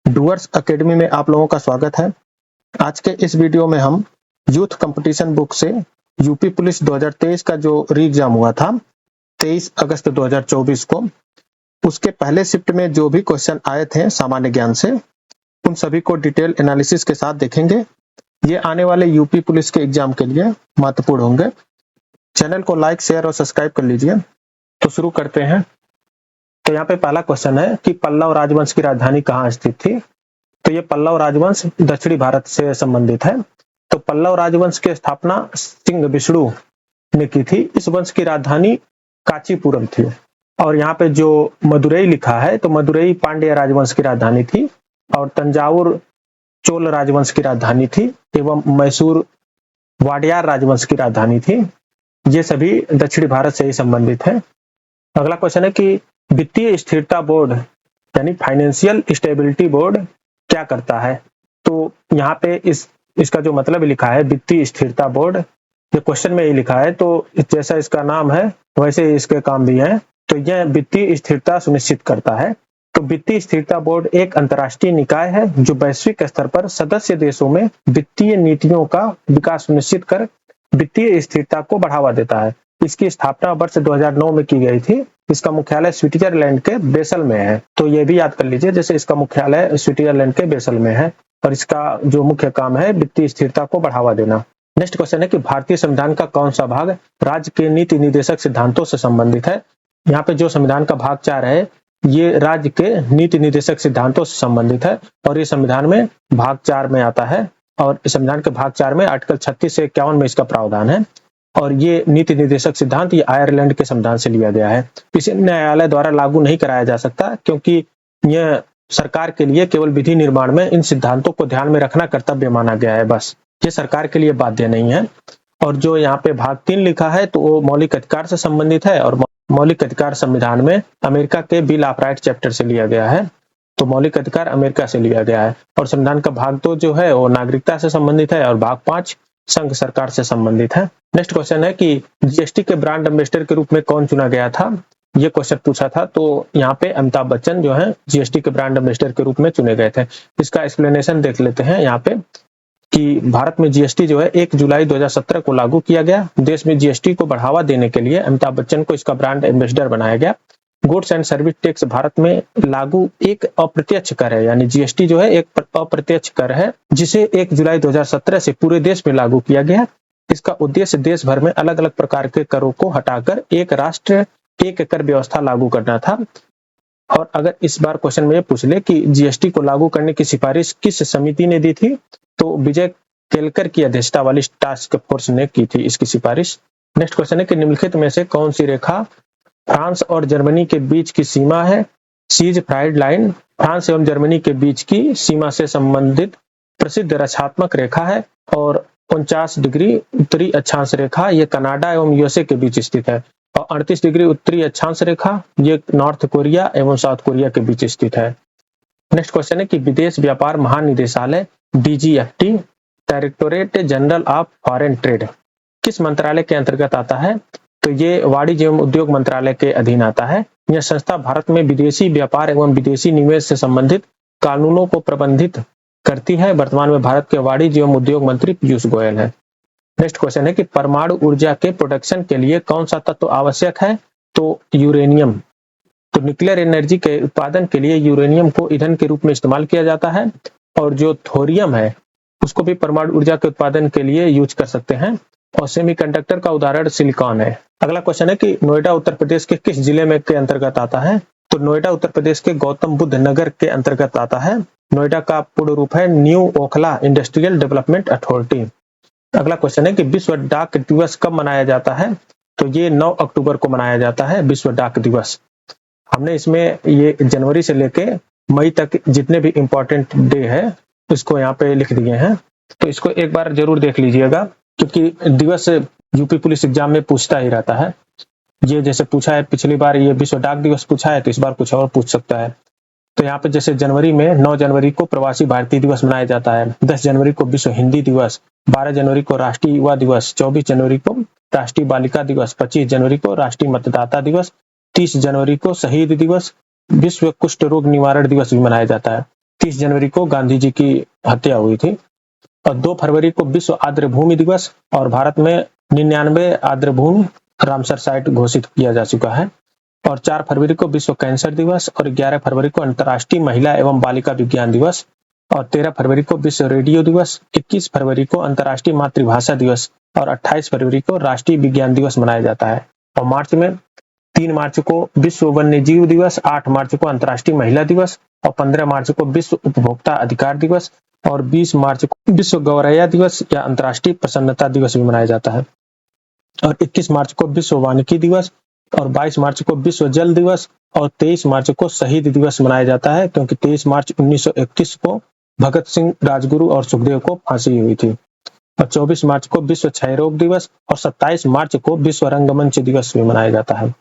Doors academy में आप लोगों का स्वागत है। आज के इस वीडियो में हम यूथ कंपटीशन बुक से यूपी पुलिस 2023 का जो री एग्जाम हुआ था 23 अगस्त 2024 को, उसके पहले शिफ्ट में जो भी क्वेश्चन आए थे सामान्य ज्ञान से, उन सभी को डिटेल एनालिसिस के साथ देखेंगे। ये आने वाले यूपी पुलिस के एग्जाम के लिए महत्वपूर्ण होंगे। चैनल को लाइक, शेयर और सब्सक्राइब कर लीजिए। तो शुरू करते हैं। तो यहाँ पे पहला क्वेश्चन है कि पल्लव राजवंश की राजधानी कहाँ स्थित थी। तो ये पल्लव राजवंश दक्षिणी भारत से संबंधित है। तो पल्लव राजवंश की स्थापना सिंह विष्णु ने की थी। इस वंश की राजधानी कांचीपुरम थी। और यहाँ पे जो मदुरई लिखा है तो मदुरई पांड्य राजवंश की राजधानी थी, और तंजावुर चोल राजवंश की राजधानी थी, एवं मैसूर वाडियार राजवंश की राजधानी थी। ये सभी दक्षिणी भारत से ही संबंधित है। अगला क्वेश्चन है कि वित्तीय स्थिरता बोर्ड यानी फाइनेंशियल स्टेबिलिटी बोर्ड क्या करता है। तो यहाँ पे इसका जो मतलब लिखा है वित्तीय स्थिरता बोर्ड, ये क्वेश्चन में ही लिखा है, तो जैसा इसका नाम है वैसे ही इसके काम भी हैं। तो यह वित्तीय स्थिरता सुनिश्चित करता है। तो वित्तीय स्थिरता बोर्ड एक अंतर्राष्ट्रीय निकाय है जो वैश्विक स्तर पर सदस्य देशों में वित्तीय नीतियों का विकास सुनिश्चित कर वित्तीय स्थिरता को बढ़ावा देता है। इसकी स्थापना वर्ष 2009 में की गई थी। इसका मुख्यालय स्विट्जरलैंड के बेसल में है। तो ये भी याद कर लीजिए, जैसे इसका मुख्यालय स्विट्जरलैंड के बेसल में है और इसका जो मुख्य काम है वित्तीय स्थिरता को बढ़ावा देना। नेक्स्ट क्वेश्चन है कि भारतीय संविधान का कौन सा भाग राज्य के नीति निर्देशक सिद्धांतों से संबंधित है। यहाँ पे जो संविधान का भाग 4 है ये राज्य के नीति निर्देशक सिद्धांतों से संबंधित है, और ये संविधान में भाग 4 में आता है। और संविधान के भाग 4 में आर्टिकल 36 से 51 में इसका प्रावधान है। और ये नीति निर्देशक सिद्धांत ये आयरलैंड के संविधान से लिया गया है। इसे न्यायालय द्वारा लागू नहीं कराया जा सकता, क्योंकि यह सरकार के लिए केवल विधि निर्माण में इन सिद्धांतों को ध्यान में रखना कर्तव्य माना गया है, बस ये सरकार के लिए बाध्य नहीं है। और जो यहाँ पे भाग 3 लिखा है तो वो मौलिक अधिकार से संबंधित है, और मौलिक अधिकार संविधान में अमेरिका के बिल ऑफ राइट चैप्टर से लिया गया है। तो मौलिक अधिकार अमेरिका से लिया गया है। और संविधान का भाग 2 जो है वो नागरिकता से संबंधित है, और भाग 5 संघ सरकार से संबंधित है। नेक्स्ट क्वेश्चन है कि जीएसटी के ब्रांड एम्बेसडर के रूप में कौन चुना गया था। ये क्वेश्चन पूछा था। तो यहाँ पे अमिताभ बच्चन जो है जीएसटी के ब्रांड एम्बेसडर के रूप में चुने गए थे। इसका एक्सप्लेनेशन देख लेते हैं यहाँ पे कि भारत में जीएसटी जो है 1 जुलाई 2017 को लागू किया गया। देश में जीएसटी को बढ़ावा देने के लिए अमिताभ बच्चन को इसका ब्रांड एम्बेसडर बनाया गया। Goods and service tax Bharat में लागू एक अप्रत्यक्ष कर है, यानी जीएसटी जो है एक अप्रत्यक्ष कर है जिसे 1 जुलाई 2017 से पूरे देश में लागू किया गया। इसका उद्देश्य देश भर में अलग अलग प्रकार के करों को हटाकर एक राष्ट्र एक कर व्यवस्था लागू करना था। और अगर इस बार क्वेश्चन में पूछ ले कि जीएसटी को लागू करने की सिफारिश किस समिति ने दी थी, तो विजय केलकर की अध्यक्षता वाली टास्क फोर्स ने की थी इसकी सिफारिश। नेक्स्ट क्वेश्चन है कि निम्नलिखित में से कौन सी रेखा फ्रांस और जर्मनी के बीच की सीमा है। सीज फ्राइड लाइन फ्रांस एवं जर्मनी के बीच की सीमा से संबंधित प्रसिद्ध रक्षात्मक रेखा है। और 49 डिग्री उत्तरी अक्षांश रेखा ये कनाडा एवं यूएसए के बीच स्थित है। और 38 डिग्री उत्तरी अक्षांश रेखा ये नॉर्थ कोरिया एवं साउथ कोरिया के बीच स्थित है। नेक्स्ट क्वेश्चन है कि विदेश व्यापार महानिदेशालय DGFT directorate general of foreign trade किस मंत्रालय के अंतर्गत आता है। तो ये वाणिज्य एवं उद्योग मंत्रालय के अधीन आता है। यह संस्था भारत में विदेशी व्यापार एवं विदेशी निवेश से संबंधित कानूनों को प्रबंधित करती है। वर्तमान में भारत के वाणिज्य एवं उद्योग मंत्री पीयूष गोयल है। नेक्स्ट क्वेश्चन है कि परमाणु ऊर्जा के प्रोडक्शन के लिए कौन सा तत्व आवश्यक है। तो यूरेनियम। तो न्यूक्लियर एनर्जी के उत्पादन के लिए यूरेनियम को ईंधन के रूप में इस्तेमाल किया जाता है, और जो थोरियम है उसको भी परमाणु ऊर्जा के उत्पादन के लिए यूज कर सकते हैं। और सेमीकंडक्टर का उदाहरण सिलिकॉन है। अगला क्वेश्चन है कि नोएडा उत्तर प्रदेश के किस जिले में के अंतर्गत आता है। तो नोएडा उत्तर प्रदेश के गौतम बुद्ध नगर के अंतर्गत आता है। नोएडा का पूर्ण रूप है new Okhla industrial development authority. अगला क्वेश्चन है कि विश्व डाक दिवस कब मनाया जाता है। तो ये 9 अक्टूबर को मनाया जाता है विश्व डाक दिवस। हमने इसमें ये जनवरी से लेके मई तक जितने भी इम्पोर्टेंट डे है इसको यहाँ पे लिख दिए हैं। तो इसको एक बार जरूर देख लीजिएगा, क्योंकि दिवस यूपी पुलिस एग्जाम में पूछता ही रहता है। ये जैसे पूछा है पिछली बार ये विश्व डाक दिवस पूछा है, तो इस बार कुछ और पूछ सकता है। तो यहाँ पे जैसे जनवरी में 9 जनवरी को प्रवासी भारतीय दिवस मनाया जाता है, 10 जनवरी को विश्व हिंदी दिवस, 12 जनवरी को राष्ट्रीय युवा दिवस, 24 जनवरी को राष्ट्रीय बालिका दिवस, 25 जनवरी को राष्ट्रीय मतदाता दिवस, 30 जनवरी को शहीद दिवस, विश्व कुष्ठ रोग निवारण दिवस भी मनाया जाता है। 30 जनवरी को गांधी जी की हत्या हुई थी। और 2 फरवरी को विश्व आर्द्र भूमि दिवस, और भारत में 99 आर्द्र भूमि रामसर साइट घोषित किया जा चुका है। और 4 फरवरी को विश्व कैंसर दिवस, और 11 फरवरी को अंतर्राष्ट्रीय महिला एवं बालिका विज्ञान दिवस, और 13 फरवरी को विश्व रेडियो दिवस, 21 फरवरी को अंतर्राष्ट्रीय मातृभाषा दिवस, और 28 फरवरी को राष्ट्रीय विज्ञान दिवस मनाया जाता है। और मार्च में 3 मार्च को विश्व वन्य जीव दिवस, 8 मार्च को अंतर्राष्ट्रीय महिला दिवस, और 15 मार्च को विश्व उपभोक्ता अधिकार दिवस, और 20 मार्च को विश्व गौरैया दिवस या अंतर्राष्ट्रीय प्रसन्नता दिवस भी मनाया जाता है। और 21 मार्च को विश्व वानिकी दिवस, और 22 मार्च को विश्व जल दिवस, और 23 मार्च को शहीद दिवस मनाया जाता है, क्योंकि 23 मार्च 1931 को भगत सिंह, राजगुरु और सुखदेव को फांसी हुई थी। और 24 मार्च को विश्व क्षय रोग दिवस, और 27 मार्च को विश्व रंगमंच दिवस भी मनाया जाता है।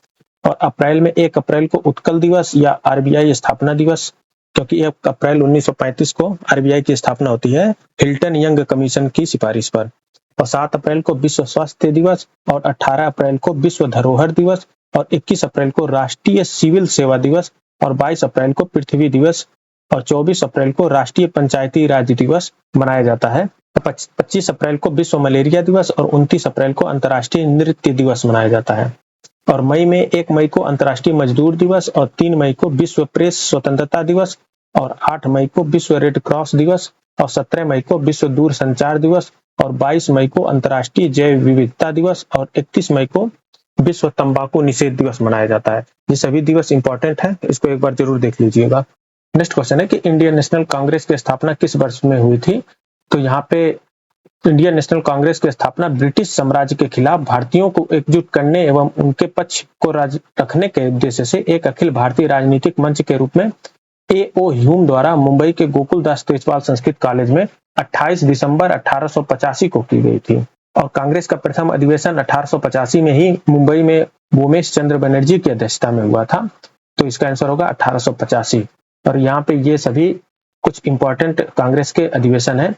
और अप्रैल में 1 अप्रैल को उत्कल दिवस या आरबीआई स्थापना दिवस, क्योंकि 1 अप्रैल 1935 को आरबीआई की स्थापना होती है हिल्टन यंग कमीशन की सिफारिश पर। और 7 अप्रैल को विश्व स्वास्थ्य दिवस, और 18 अप्रैल को विश्व धरोहर दिवस, और 21 अप्रैल को राष्ट्रीय सिविल सेवा दिवस, और 22 अप्रैल को पृथ्वी दिवस, और 24 अप्रैल को राष्ट्रीय पंचायती राज दिवस मनाया जाता है। 25 अप्रैल को विश्व मलेरिया दिवस, और 29 अप्रैल को अंतर्राष्ट्रीय नृत्य दिवस मनाया जाता है। और मई में 1 मई को अंतर्राष्ट्रीय मजदूर दिवस, और 3 मई को विश्व प्रेस स्वतंत्रता दिवस, और 8 मई को विश्व रेड क्रॉस दिवस, और 17 मई को विश्व दूर संचार दिवस, और 22 मई को अंतर्राष्ट्रीय जैव विविधता दिवस, और 31 मई को विश्व तंबाकू निषेध दिवस मनाया जाता है। ये सभी दिवस इंपॉर्टेंट है, इसको एक बार जरूर देख लीजिएगा। नेक्स्ट क्वेश्चन है कि इंडियन नेशनल कांग्रेस की स्थापना किस वर्ष में हुई थी? तो यहाँ पे इंडियन नेशनल कांग्रेस की स्थापना ब्रिटिश साम्राज्य के खिलाफ भारतीयों को एकजुट करने एवं उनके पक्ष को रखने के उद्देश्य से एक अखिल भारतीय राजनीतिक मंच के रूप में A.O. ह्यूम द्वारा मुंबई के गोकुलदास तेजपाल संस्कृत कॉलेज में 28 दिसंबर 1885 को की गई थी। और कांग्रेस का प्रथम अधिवेशन 1885 में ही मुंबई में भूमेश चंद्र बनर्जी की अध्यक्षता में हुआ था। तो इसका आंसर होगा 1885। और यहाँ पे ये सभी कुछ इंपॉर्टेंट कांग्रेस के अधिवेशन है।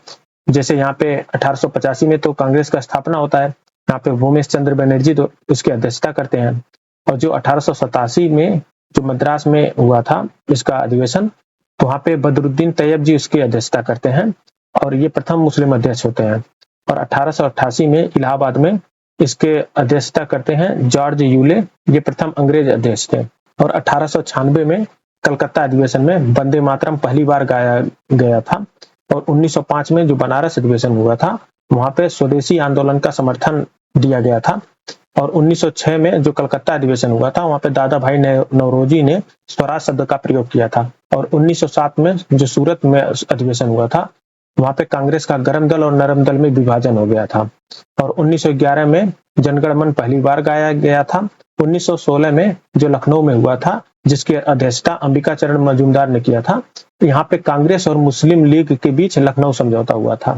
जैसे यहाँ पे 1885 में तो कांग्रेस का स्थापना होता है, यहाँ पे भूमेश चंद्र बनर्जी तो उसकी अध्यक्षता करते हैं। और जो 1887 में जो मद्रास में हुआ था इसका अधिवेशन, तो वहाँ पे बदरुद्दीन तैयब जी उसकी अध्यक्षता करते हैं, और ये प्रथम मुस्लिम अध्यक्ष होते हैं। और 1888 में इलाहाबाद में इसके अध्यक्षता करते हैं जॉर्ज यूले, ये प्रथम अंग्रेज अध्यक्ष थे। और 1896 में कलकत्ता अधिवेशन में वंदे मातरम पहली बार गाया गया था। और 1905 में जो बनारस अधिवेशन हुआ था वहां पे स्वदेशी आंदोलन का समर्थन दिया गया था। और 1906 में जो कलकत्ता अधिवेशन हुआ था वहां पे दादा भाई नौरोजी ने स्वराज शब्द का प्रयोग किया था। और 1907 में जो सूरत में अधिवेशन हुआ था वहां पे कांग्रेस का गरम दल और नरम दल में विभाजन हो गया था। और 1911 में जनगण मन पहली बार गाया गया था। 1916 में जो लखनऊ में हुआ था जिसकी अध्यक्षता अंबिका चरण मजूमदार ने किया था, यहाँ पे कांग्रेस और मुस्लिम लीग के बीच लखनऊ समझौता हुआ था।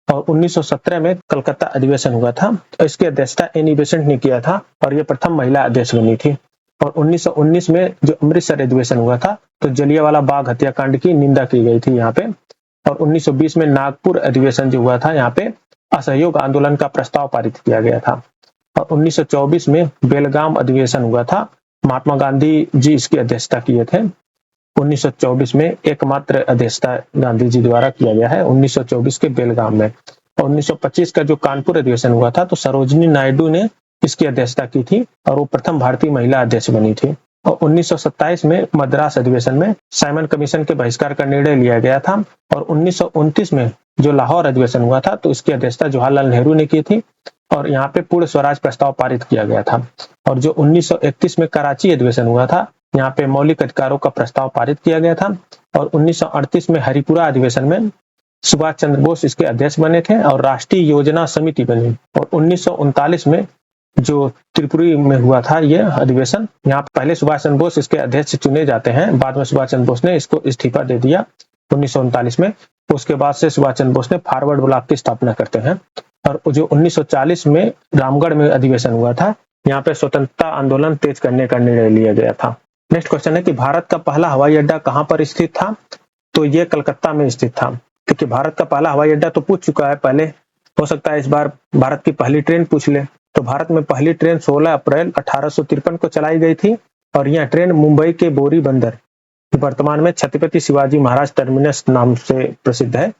और 1917 में कलकत्ता अधिवेशन हुआ था, तो इसकी अध्यक्षता एनी बेसेंट ने किया था और ये प्रथम महिला अध्यक्ष बनी थी। और 1919 में जो अमृतसर अधिवेशन हुआ था तो जलियांवाला बाग हत्याकांड की निंदा की गई थी यहाँ पे। और 1920 में नागपुर अधिवेशन जो हुआ था यहाँ पे असहयोग आंदोलन का प्रस्ताव पारित किया गया था। और 1924 में बेलगाम अधिवेशन हुआ था, महात्मा गांधी जी इसकी अध्यक्षता किए थे। 1924 में एकमात्र अध्यक्षता गांधी जी द्वारा किया गया है 1924 के बेलगाम में। और 1925 का जो कानपुर अधिवेशन हुआ था तो सरोजिनी नायडू ने इसकी अध्यक्षता की थी और वो प्रथम भारतीय महिला अध्यक्ष बनी थी। और 1927 में मद्रास अधिवेशन में साइमन कमीशन के बहिष्कार का निर्णय लिया गया था। और 1929 में जो लाहौर अधिवेशन हुआ था तो इसकी अध्यक्षता जवाहरलाल नेहरू ने की थी और यहाँ पे पूर्ण स्वराज प्रस्ताव पारित किया गया था। और जो 1931 में कराची अधिवेशन हुआ था यहाँ पे मौलिक अधिकारों का प्रस्ताव पारित किया गया था। और 1938 में हरिपुरा अधिवेशन में सुभाष चंद्र बोस इसके अध्यक्ष बने थे और राष्ट्रीय योजना समिति बनी। और 1939 में जो त्रिपुरी में हुआ था ये अधिवेशन, यहाँ पहले सुभाष चंद्र बोस इसके अध्यक्ष चुने जाते हैं, बाद में सुभाष चंद्र बोस ने इसको इस्तीफा दे दिया 1939 में। उसके बाद से सुभाष चंद्र बोस ने फॉरवर्ड ब्लॉक की स्थापना करते हैं। और जो 1940 में रामगढ़ में अधिवेशन हुआ था यहाँ पे स्वतंत्रता आंदोलन तेज करने का निर्णय लिया गया था। नेक्स्ट क्वेश्चन है कि भारत का पहला हवाई अड्डा कहाँ पर स्थित था? तो ये कलकत्ता में स्थित था। क्योंकि भारत का पहला हवाई अड्डा तो पूछ चुका है पहले, हो सकता है इस बार भारत की पहली ट्रेन पूछ ले। तो भारत में पहली ट्रेन 16 अप्रैल 1853 को चलाई गई थी और यह ट्रेन मुंबई के बोरी बंदर वर्तमान में छत्रपति शिवाजी महाराज टर्मिनस नाम से प्रसिद्ध है,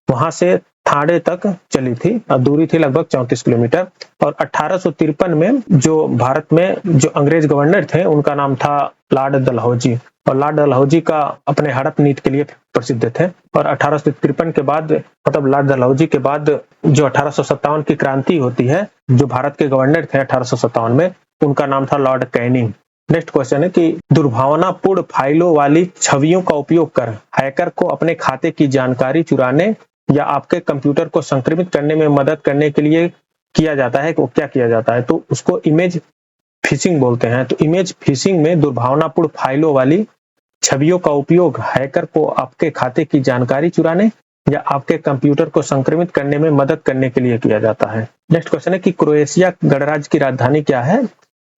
वहां से ठाणे तक चली थी और दूरी थी लगभग 34 किलोमीटर। और 1853 में जो भारत में जो अंग्रेज गवर्नर थे उनका नाम था लॉर्ड डलहौजी, और लॉर्ड डलहौजी का अपने हड़प नीति के लिए प्रसिद्ध थे। और 1853 के बाद मतलब लॉर्ड डलहौजी के बाद जो 1857 की क्रांति होती है, जो भारत के गवर्नर थे 1857 में, उनका नाम था लॉर्ड कैनिंग। नेक्स्ट क्वेश्चन है कि दुर्भावनापूर्ण फाइलों वाली छवियों का उपयोग कर हैकर को अपने खाते की जानकारी चुराने या आपके कंप्यूटर को संक्रमित करने में मदद करने के लिए किया जाता है। क्या किया जाता है? तो उसको इमेज फिशिंग बोलते हैं। तो इमेज फिशिंग में दुर्भावनापूर्ण फाइलों वाली छवियों का उपयोग हैकर को आपके खाते की जानकारी चुराने या आपके कंप्यूटर को संक्रमित करने में मदद करने के लिए किया जाता है। नेक्स्ट क्वेश्चन है कि क्रोएशिया गणराज्य की राजधानी क्या है?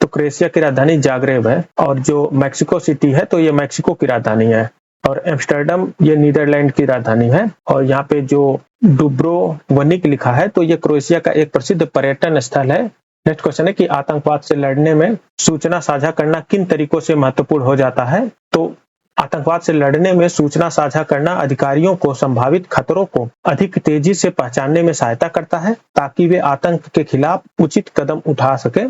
तो क्रोएशिया की राजधानी जाग्रेब है, और जो मैक्सिको सिटी है तो ये मैक्सिको की राजधानी है, और एम्स्टर्डम ये नीदरलैंड की राजधानी है। और यहाँ पे जो डुब्रोवनिक लिखा है तो ये क्रोएशिया का एक प्रसिद्ध पर्यटन स्थल है। नेक्स्ट क्वेश्चन है कि आतंकवाद से लड़ने में सूचना साझा करना किन तरीकों से महत्वपूर्ण हो जाता है? तो आतंकवाद से लड़ने में सूचना साझा करना अधिकारियों को संभावित खतरों को अधिक तेजी से पहचानने में सहायता करता है, ताकि वे आतंक के खिलाफ उचित कदम उठा सके।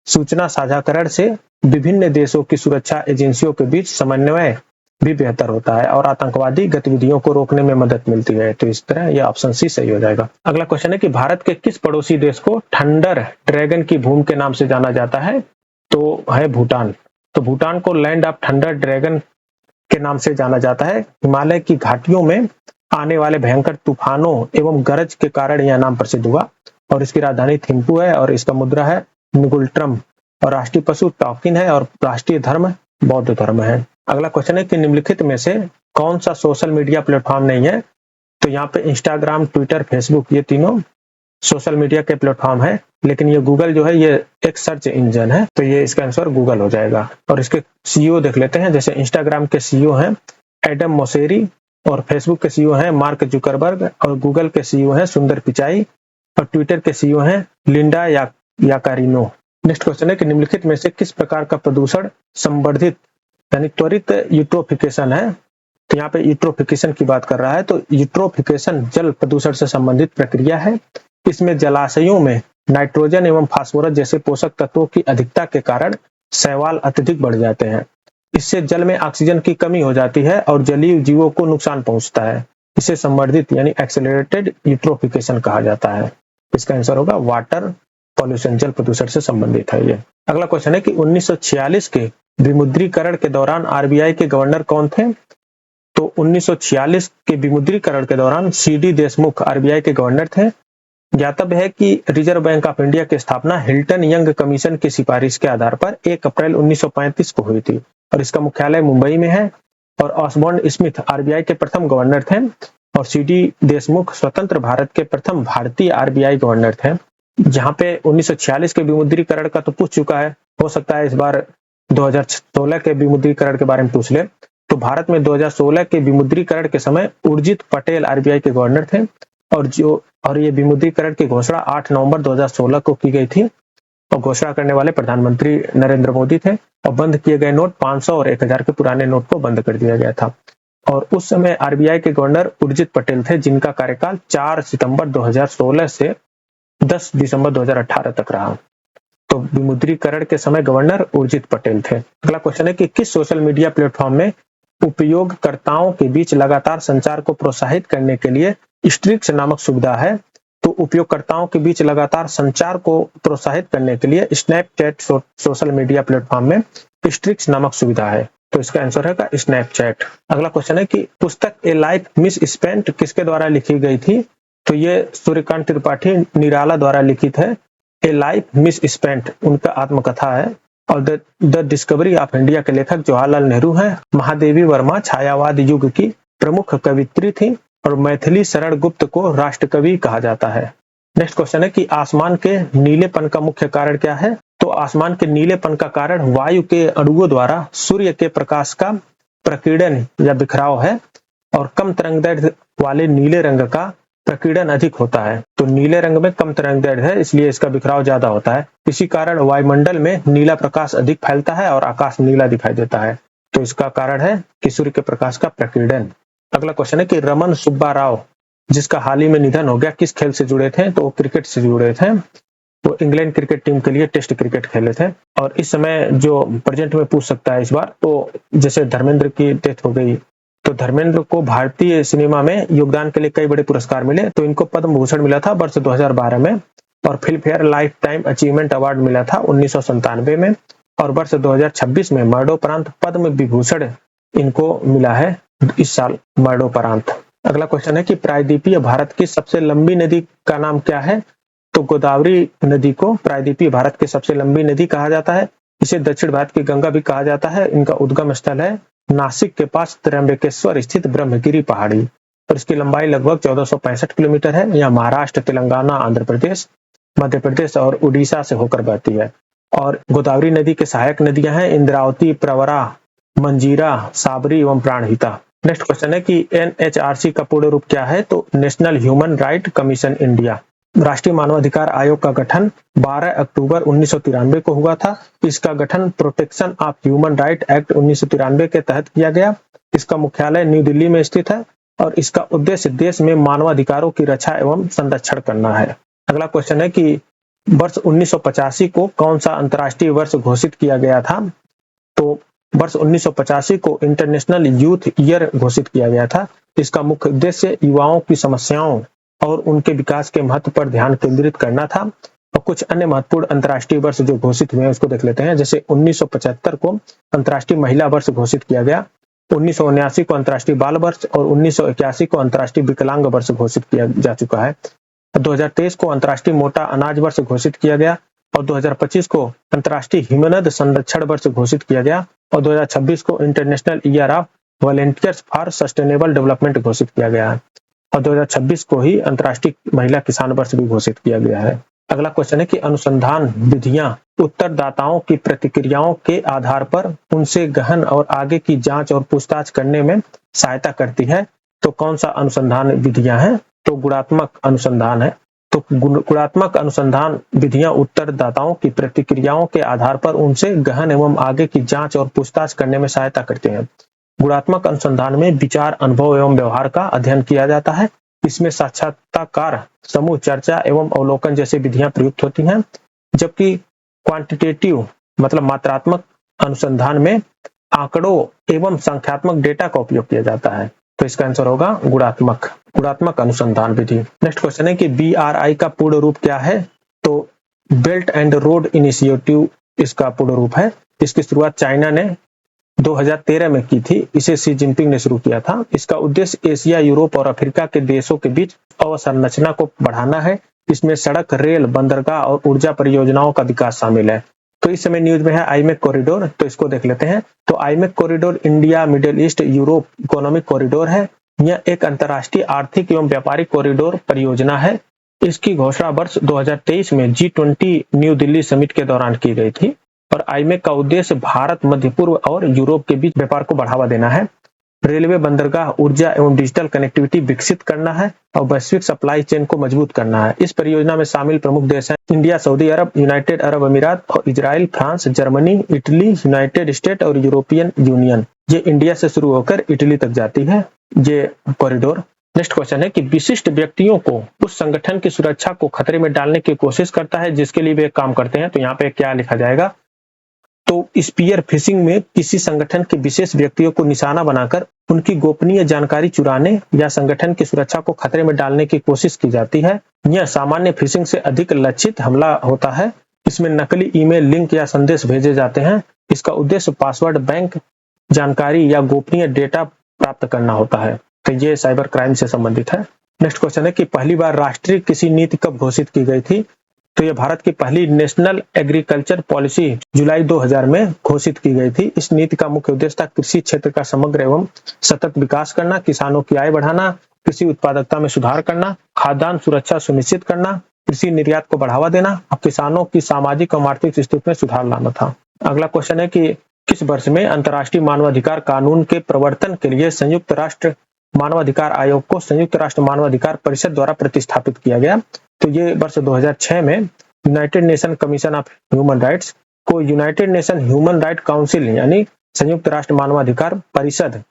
सूचना साझाकरण से विभिन्न देशों की सुरक्षा एजेंसियों के बीच समन्वय भी बेहतर होता है और आतंकवादी गतिविधियों को रोकने में मदद मिलती है। तो इस तरह यह ऑप्शन सी सही हो जाएगा। अगला क्वेश्चन है कि भारत के किस पड़ोसी देश को थंडर ड्रैगन की भूमि के नाम से जाना जाता है? तो है भूटान। तो भूटान को लैंड ऑफ थंडर ड्रैगन के नाम से जाना जाता है। हिमालय की घाटियों में आने वाले भयंकर तूफानों एवं गरज के कारण यह नाम प्रसिद्ध हुआ, और इसकी राजधानी थिम्पू है, और इसका मुद्रा है निगुल्ट्रम, और राष्ट्रीय पशु टॉकिन है, और राष्ट्रीय धर्म बौद्ध धर्म है। अगला क्वेश्चन है कि निम्नलिखित में से कौन सा सोशल मीडिया प्लेटफॉर्म नहीं है? तो यहाँ पे इंस्टाग्राम, ट्विटर, फेसबुक ये तीनों सोशल मीडिया के प्लेटफॉर्म है, लेकिन ये गूगल जो है ये एक सर्च इंजन है, तो ये इसका आंसर गूगल हो जाएगा। और इसके सीईओ देख लेते हैं। जैसे इंस्टाग्राम के सीईओ हैं एडम मोसेरी, और फेसबुक के सीईओ हैं मार्क जुकरबर्ग, और गूगल के सीईओ हैं सुंदर पिचाई, और ट्विटर के सीईओ हैं लिंडा याकारिनो। नेक्स्ट क्वेश्चन है कि निम्नलिखित में से किस प्रकार का प्रदूषण संवर्धित यानी त्वरित यूट्रोफिकेशन है? तो यहाँ पे यूट्रोफिकेशन की बात कर रहा है। तो यूट्रोफिकेशन जल प्रदूषण से संबंधित प्रक्रिया है। इसमें जलाशयों में नाइट्रोजन एवं फास्फोरस जैसे पोषक तत्वों की अधिकता के कारण शैवाल अत्यधिक बढ़ जाते हैं। इससे जल में ऑक्सीजन की कमी हो जाती है और जलीय जीवों को नुकसान पहुंचता है। इसे संवर्धित यानी एक्सेलरेटेड यूट्रोफिकेशन कहा जाता है। इसका आंसर होगा वाटर पॉल्यूशन, जल प्रदूषण से संबंधित है ये। अगला क्वेश्चन है कि 1946 के विमुद्रीकरण के दौरान आरबीआई के गवर्नर कौन थे? तो 1946 के विमुद्रीकरण के दौरान सीडी देशमुख आरबीआई के गवर्नर थे। ज्ञातव्य है कि रिजर्व बैंक ऑफ इंडिया की स्थापना हिल्टन यंग कमीशन की सिफारिश के आधार पर 1 अप्रैल 1935 को हुई थी, और इसका मुख्यालय मुंबई में है। और ऑसबॉर्न स्मिथ आरबीआई के प्रथम गवर्नर थे, और सीडी देशमुख स्वतंत्र भारत के प्रथम भारतीय आरबीआई गवर्नर थे। जहां पे 1946 के विमुद्रीकरण का तो पूछ चुका है, हो सकता है इस बार 2016 के विमुद्रीकरण के बारे में पूछ ले। तो भारत में 2016 के विमुद्रीकरण के समय उर्जित पटेल आरबीआई के गवर्नर थे, और ये विमुद्रीकरण की घोषणा 8 नवंबर 2016 को की गई थी, और घोषणा करने वाले प्रधानमंत्री नरेंद्र मोदी थे। और बंद किए गए नोट 500 और 1000 के पुराने नोट को बंद कर दिया गया था। और उस समय आरबीआई के गवर्नर उर्जित पटेल थे, जिनका कार्यकाल 4 सितंबर 2016 से 10 दिसंबर 2018 तक रहा। तो विमुद्रीकरण के समय गवर्नर उर्जित पटेल थे। अगला क्वेश्चन है कि किस सोशल मीडिया प्लेटफॉर्म में उपयोगकर्ताओं के बीच लगातार संचार को प्रोत्साहित करने के लिए स्ट्रिक्स नामक सुविधा है? तो उपयोगकर्ताओं के बीच लगातार संचार को प्रोत्साहित करने के लिए स्नैपचैट सोशल मीडिया प्लेटफॉर्म में स्ट्रिक्स नामक सुविधा है। तो इसका आंसर है स्नैपचैट। अगला क्वेश्चन है कि पुस्तक ए लाइफ मिस स्पेंट किसके द्वारा लिखी गई थी? तो ये सूर्यकांत त्रिपाठी निराला द्वारा लिखित है। ए लाइफ मिस स्पेंट उनका आत्मकथा है। और द डिस्कवरी ऑफ इंडिया के लेखक जवाहरलाल नेहरू हैं। महादेवी वर्मा छायावाद युग की प्रमुख कवित्री थी, और मैथिली शरण गुप्त को राष्ट्रकवि कहा जाता है। नेक्स्ट क्वेश्चन है कि आसमान के नीलेपन का मुख्य कारण क्या है? तो आसमान के नीलेपन का कारण वायु के अणुओं द्वारा सूर्य के प्रकाश का प्रकीर्णन या बिखराव है, और कम तरंगदैर्घ्य वाले नीले रंग का प्रकीर्णन अधिक होता है। तो नीले रंग में कम तरंगदैर्घ्य है, इसलिए इसका बिखराव ज्यादा होता है। इसी कारण वायुमंडल में नीला प्रकाश अधिक फैलता है और आकाश नीला दिखाई देता है। तो इसका कारण है कि सूर्य के प्रकाश का प्रकीर्णन। अगला क्वेश्चन है कि रमन सुब्बा राव जिसका हाल ही में निधन हो गया किस खेल से जुड़े थे? तो वो क्रिकेट से जुड़े थे। वो इंग्लैंड क्रिकेट टीम के लिए टेस्ट क्रिकेट खेले थे। और इस समय जो प्रेजेंट में पूछ सकता है इस बार, तो जैसे धर्मेंद्र की डेथ हो गई, तो धर्मेंद्र को भारतीय सिनेमा में योगदान के लिए कई बड़े पुरस्कार मिले। तो इनको पद्म भूषण मिला था वर्ष 2012 में, और film fair life time achievement award मिला था 1997 में, और वर्ष 2026 में मरणोपरांत पद्म विभूषण इनको मिला है इस साल मरणोपरांत। अगला क्वेश्चन है कि प्रायद्वीपीय भारत की सबसे लंबी नदी का नाम क्या है? तो गोदावरी नदी को प्रायद्वीपीय भारत की सबसे लंबी नदी कहा जाता है। इसे दक्षिण भारत की गंगा भी कहा जाता है। इनका उद्गम स्थल है नासिक के पास त्र्यंबकेश्वर स्थित ब्रह्मगिरी पहाड़ी, और इसकी लंबाई लगभग 1465 किलोमीटर है। यह महाराष्ट्र, तेलंगाना, आंध्र प्रदेश, मध्य प्रदेश और उड़ीसा से होकर बहती है। और गोदावरी नदी के सहायक नदियां हैं इंद्रावती, प्रवरा, मंजीरा, साबरी एवं प्राणहिता। नेक्स्ट क्वेश्चन है कि NHRC का पूर्ण रूप क्या है? तो national human right commission India. राष्ट्रीय मानवाधिकार आयोग का गठन 12 अक्टूबर 1993 को हुआ था। इसका गठन protection of human right act 1993 के तहत किया गया। इसका मुख्यालय न्यू दिल्ली में स्थित है, और इसका उद्देश्य देश में मानवाधिकारों की रक्षा एवं संरक्षण करना है। अगला क्वेश्चन है कि वर्ष 1985 को कौन सा अंतर्राष्ट्रीय वर्ष घोषित किया गया था? तो वर्ष 1985 को इंटरनेशनल यूथ ईयर घोषित किया गया था। इसका मुख्य उद्देश्य युवाओं की समस्याओं और उनके विकास के महत्व पर ध्यान केंद्रित करना था। और कुछ अन्य महत्वपूर्ण अंतर्राष्ट्रीय वर्ष जो घोषित हुए हैं उसको देख लेते हैं। जैसे 1975 को अंतर्राष्ट्रीय महिला वर्ष घोषित किया गया, 1979 को अंतर्राष्ट्रीय बाल वर्ष, और 1981 को अंतर्राष्ट्रीय विकलांग वर्ष घोषित किया जा चुका है। 2023 को अंतर्राष्ट्रीय मोटा अनाज वर्ष घोषित किया गया, और 2025 को अंतर्राष्ट्रीय हिमनद संरक्षण वर्ष घोषित किया गया, और 2026 को international year of volunteers for sustainable development घोषित किया गया है, और 2026 को ही अंतर्राष्ट्रीय महिला किसान वर्ष भी घोषित किया गया है। अगला क्वेश्चन है कि अनुसंधान विधियां उत्तरदाताओं की प्रतिक्रियाओं के आधार पर उनसे गहन और आगे की जांच और पूछताछ करने में सहायता करती है। तो कौन सा अनुसंधान विधियां हैं? तो गुणात्मक अनुसंधान है। तो गुणात्मक अनुसंधान विधियां उत्तरदाताओं की प्रतिक्रियाओं के आधार पर उनसे गहन एवं आगे की जांच और पूछताछ करने में सहायता करते हैं। गुणात्मक अनुसंधान में विचार, अनुभव एवं व्यवहार का अध्ययन किया जाता है। इसमें साक्षात्कार, समूह चर्चा एवं अवलोकन जैसी विधियां प्रयुक्त होती हैं। जबकि क्वांटिटेटिव मतलब मात्रात्मक अनुसंधान में आंकड़ों एवं संख्यात्मक डेटा का उपयोग किया जाता है। तो इसका आंसर होगा गुणात्मक अनुसंधान विधि। नेक्स्ट क्वेश्चन है कि BRI का पूर्ण रूप क्या है? तो बेल्ट एंड रोड इनिशिएटिव इसका पूर्ण रूप है। इसकी शुरुआत चाइना ने 2013 में की थी। इसे शी जिनपिंग ने शुरू किया था। इसका उद्देश्य एशिया, यूरोप और अफ्रीका के देशों के बीच अवसंरचना को बढ़ाना है। इसमें सड़क, रेल, बंदरगाह और ऊर्जा परियोजनाओं का विकास शामिल है। तो इस समय न्यूज में है आईमेक कॉरिडोर, तो इसको देख लेते हैं। तो IMEC corridor India, middle east, Europe economic corridor है। यह एक अंतर्राष्ट्रीय आर्थिक एवं व्यापारिक कॉरिडोर परियोजना है। इसकी घोषणा वर्ष 2023 में G20 न्यू दिल्ली समिट के दौरान की गई थी। और आईमेक का उद्देश्य भारत, मध्य पूर्व और यूरोप के बीच व्यापार को बढ़ावा देना है। रेलवे, बंदरगाह, ऊर्जा एवं डिजिटल कनेक्टिविटी विकसित करना है, और वैश्विक सप्लाई चेन को मजबूत करना है। इस परियोजना में शामिल प्रमुख देश हैं इंडिया, सऊदी अरब, यूनाइटेड अरब अमीरात और Israel, France, Germany, Italy, United state और यूरोपियन यूनियन। ये इंडिया से शुरू होकर इटली तक जाती है ये कॉरिडोर। नेक्स्ट क्वेश्चन है कि विशिष्ट व्यक्तियों को उस संगठन की सुरक्षा को खतरे में डालने की कोशिश करता है जिसके लिए वे काम करते हैं। तो यहाँ पे क्या लिखा जाएगा? तो स्पीयर फिशिंग में किसी संगठन के विशेष व्यक्तियों को निशाना बनाकर उनकी गोपनीय जानकारी चुराने या संगठन की सुरक्षा को खतरे में डालने की कोशिश की जाती है। यह सामान्य फिशिंग से अधिक लक्षित हमला होता है। इसमें नकली ईमेल, लिंक या संदेश भेजे जाते हैं। इसका उद्देश्य पासवर्ड, बैंक जानकारी या गोपनीय डेटा प्राप्त करना होता है। तो ये साइबर क्राइम से संबंधित है। नेक्स्ट क्वेश्चन है कि पहली बार राष्ट्रीय कृषि नीति कब घोषित की गई थी? तो यह भारत की पहली नेशनल एग्रीकल्चर पॉलिसी जुलाई 2000 में घोषित की गई थी। इस नीति का मुख्य उद्देश्य था कृषि क्षेत्र का समग्र एवं सतत विकास करना, किसानों की आय बढ़ाना, कृषि उत्पादकता में सुधार करना, खाद्यान्न सुरक्षा सुनिश्चित करना, कृषि निर्यात को बढ़ावा देना और किसानों की सामाजिक और आर्थिक स्थिति में सुधार लाना था। अगला क्वेश्चन है कि किस वर्ष में अंतर्राष्ट्रीय मानवाधिकार कानून के प्रवर्तन के लिए संयुक्त राष्ट्र मानवाधिकार आयोग को संयुक्त राष्ट्र मानवाधिकार परिषद द्वारा प्रतिष्ठापित किया गया? तो ये वर्ष 2006 में United Nation Commission of Human Rights को United Nation Human Right Council यानी संयुक्त राष्ट्र मानवाधिकार परिषद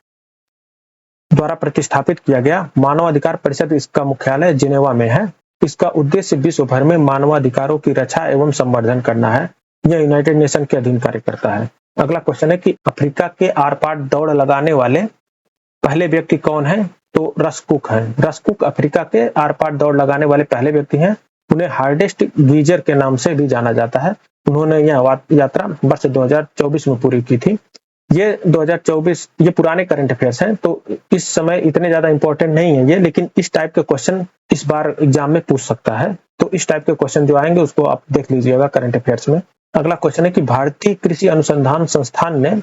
द्वारा प्रतिष्ठापित किया गया। मानवाधिकार परिषद, इसका मुख्यालय जिनेवा में है। इसका उद्देश्य विश्व भर में मानवाधिकारों की रक्षा एवं संवर्धन करना है। यह यूनाइटेड नेशन के अधीन कार्य करता है। अगला क्वेश्चन है कि अफ्रीका के आर पार दौड़ लगाने वाले पहले व्यक्ति कौन है? तो रस कुक है। रस कुक अफ्रीका के आर पार दौड़ लगाने वाले पहले व्यक्ति हैं। उन्हें हार्डेस्ट गीजर के नाम से भी जाना जाता है। उन्होंने यह यात्रा वर्ष 2024 में पूरी की थी। ये 2024, ये पुराने करंट अफेयर्स हैं, तो इस समय इतने ज्यादा इंपॉर्टेंट नहीं है ये, लेकिन इस टाइप के क्वेश्चन इस बार एग्जाम में पूछ सकता है। तो इस टाइप के क्वेश्चन जो आएंगे उसको आप देख लीजिएगा करंट अफेयर्स में। अगला क्वेश्चन है कि भारतीय कृषि अनुसंधान संस्थान ने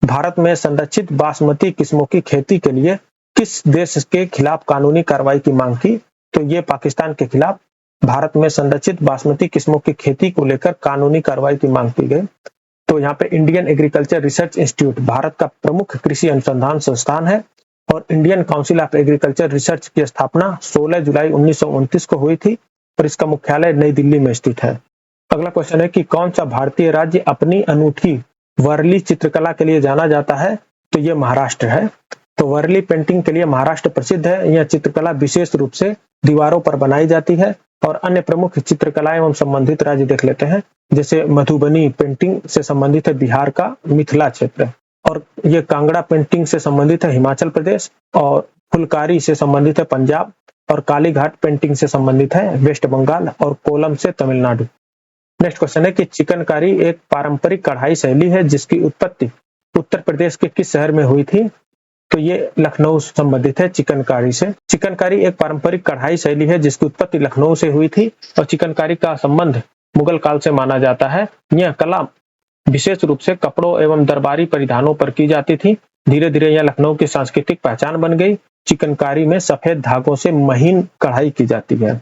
भारत में संरक्षित बासमती किस्मों की खेती के लिए किस देश के खिलाफ कानूनी कार्रवाई की मांग की? तो ये पाकिस्तान के खिलाफ भारत में संरक्षित बासमती किस्मों की खेती को लेकर कानूनी कार्रवाई की मांग की गई। तो यहाँ पे Indian agriculture research institute Bharat का प्रमुख कृषि अनुसंधान संस्थान है और Indian council of agriculture research की स्थापना 16 जुलाई 1929 को हुई थी और इसका मुख्यालय नई दिल्ली में स्थित है। अगला क्वेश्चन है कि कौन सा भारतीय राज्य अपनी अनूठी वर्ली चित्रकला के लिए जाना जाता है? तो ये महाराष्ट्र है। तो वर्ली पेंटिंग के लिए महाराष्ट्र प्रसिद्ध है। यह चित्रकला विशेष रूप से दीवारों पर बनाई जाती है और अन्य प्रमुख चित्रकला एवं संबंधित राज्य देख लेते हैं। जैसे मधुबनी पेंटिंग से संबंधित है बिहार का मिथिला क्षेत्र, और ये कांगड़ा पेंटिंग से संबंधित है हिमाचल प्रदेश, और फुलकारी से संबंधित है पंजाब, और कालीघाट पेंटिंग से संबंधित है वेस्ट बंगाल, और कोलम से तमिलनाडु। नेक्स्ट क्वेश्चन है कि चिकनकारी एक पारंपरिक कढ़ाई शैली है जिसकी उत्पत्ति उत्तर प्रदेश के किस शहर में हुई थी? तो ये लखनऊ से संबंधित है चिकनकारी से। चिकनकारी एक पारंपरिक कढ़ाई शैली है जिसकी उत्पत्ति लखनऊ से हुई थी और चिकनकारी का संबंध मुगल काल से माना जाता है। यह कला विशेष रूप से कपड़ों एवं दरबारी परिधानों पर की जाती थी। धीरे धीरे यह लखनऊ की सांस्कृतिक पहचान बन गई। चिकनकारी में सफेद धागों से महीन कढ़ाई की जाती है।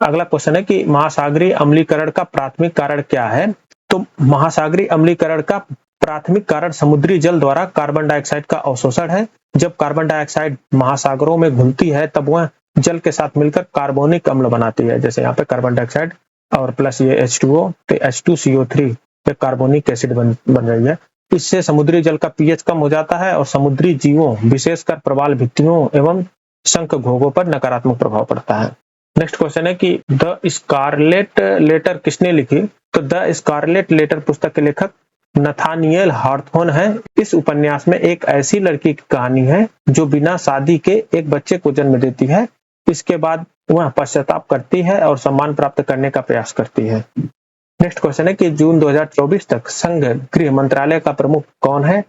अगला क्वेश्चन है कि महासागरीय अम्लीकरण का प्राथमिक कारण क्या है? तो महासागरीय अम्लीकरण का प्राथमिक कारण समुद्री जल द्वारा कार्बन डाइऑक्साइड का अवशोषण है। जब कार्बन डाइऑक्साइड महासागरों में घुलती है तब वह जल के साथ मिलकर कार्बोनिक अम्ल बनाती है। जैसे यहाँ पे कार्बन डाइऑक्साइड और प्लस ये H2O, तो H2CO3 पे कार्बोनिक एसिड बन रही है। इससे समुद्री जल का पीएच कम हो जाता है और समुद्री जीवों विशेषकर प्रवाल भित्तियों एवं शंख घोंघों पर नकारात्मक प्रभाव पड़ता है। नेक्स्ट क्वेश्चन है कि द स्कारलेट लेटर किसने लिखी? तो द स्कारलेट लेटर पुस्तक के लेखक नथानिएल हॉथॉर्न है। इस उपन्यास में एक ऐसी लड़की की कहानी है जो बिना शादी के एक बच्चे को जन्म देती है। इसके बाद वह पश्चाताप करती है और सम्मान प्राप्त करने का प्रयास करती है। नेक्स्ट क्वेश्चन है कि जून 2024 तक संघ गृह मंत्रालय का प्रमुख कौन है?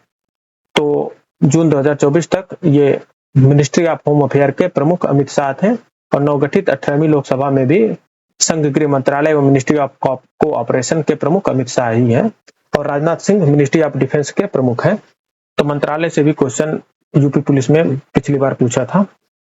तो जून 2024 तक ये मिनिस्ट्री ऑफ होम अफेयर के प्रमुख अमित शाह थे और नवगठित 18वीं लोकसभा में भी संघ गृह मंत्रालय एवं मिनिस्ट्री ऑफ कोऑपरेशन के प्रमुख अमित शाह ही हैं और Rajnath Singh ministry of defence के प्रमुख हैं। तो मंत्रालय से भी क्वेश्चन यूपी पुलिस में पिछली बार पूछा था।